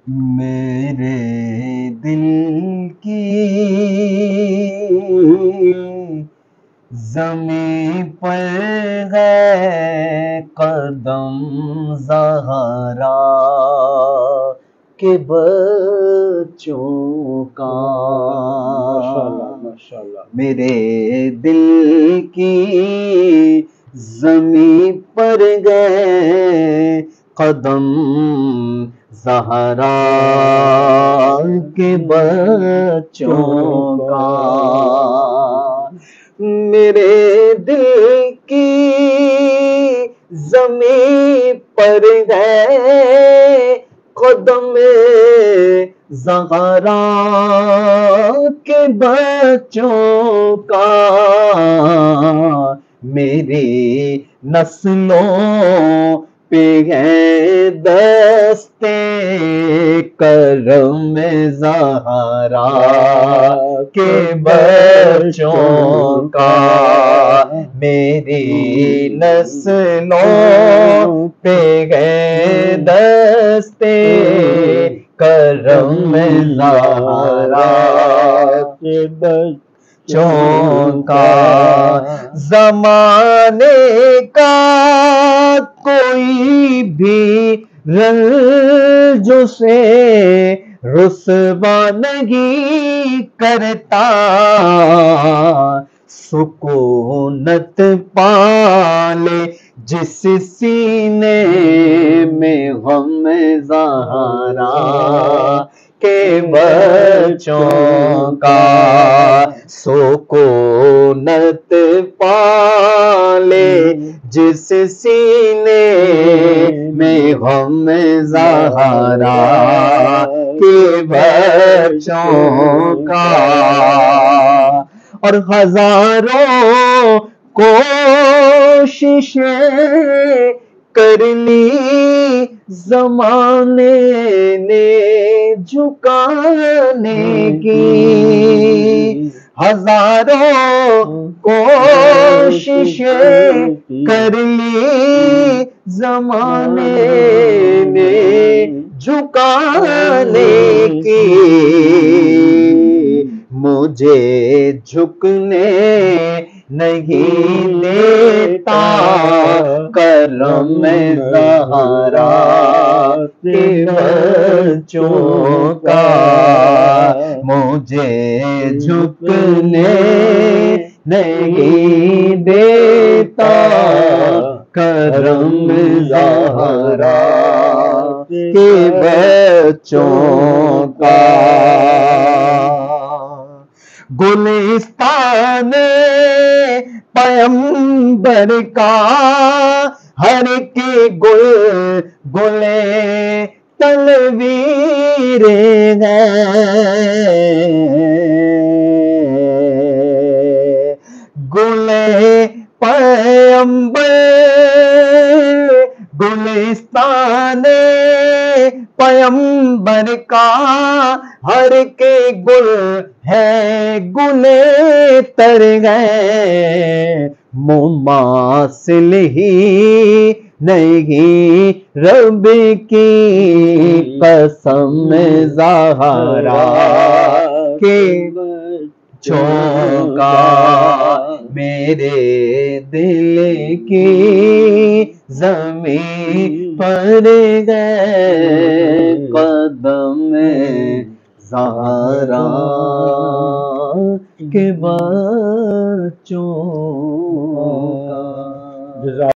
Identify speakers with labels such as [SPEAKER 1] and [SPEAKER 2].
[SPEAKER 1] मेरे दिल की ज़मीं पर है कदम ज़हरा के बच्चों का।
[SPEAKER 2] माशाल्लाह माशाल्लाह।
[SPEAKER 1] मेरे दिल की ज़मीं पर गए कदम ज़हरा के बच्चों का। मेरे दिल की ज़मीं पर गए कदम ज़हरा के बच्चों का। मेरी नस्लों पे है दस्ते करम ज़हरा के बच्चों का। मेरी नस्लों पे है दस्ते करम ज़हरा
[SPEAKER 2] के
[SPEAKER 1] बच्चों का। ज़माने का कोई भी रंज उसे रुसवा नहीं करता। सुकूनत पाले जिस सीने में गम ज़हरा के बच्चों का। सुकूनत पाले जिस सीने में गम ज़हरा के बच्चों का। और हजारों कोशिशें कर ली ज़माने ने झुकाने की। हजारों कोशिशें कर ली ज़माने ने झुकाने की। मुझे झुकने नहीं देता करम ज़हरा के बच्चों का। मुझे झुकने नहीं देता करम ज़हरा के बच्चों का। गुलिस्तान पैगंबर का हर के गुल गुले तलवीर है। गुले पैगंबर गुलिस्तान पैगंबर का हर के गुल है गुले तर गए। मुमासिल ही नहीं रब की कसम ज़हरा के बच्चों का। मेरे दिल की ज़मीं पर गए कदम ज़हरा के बच्चों का।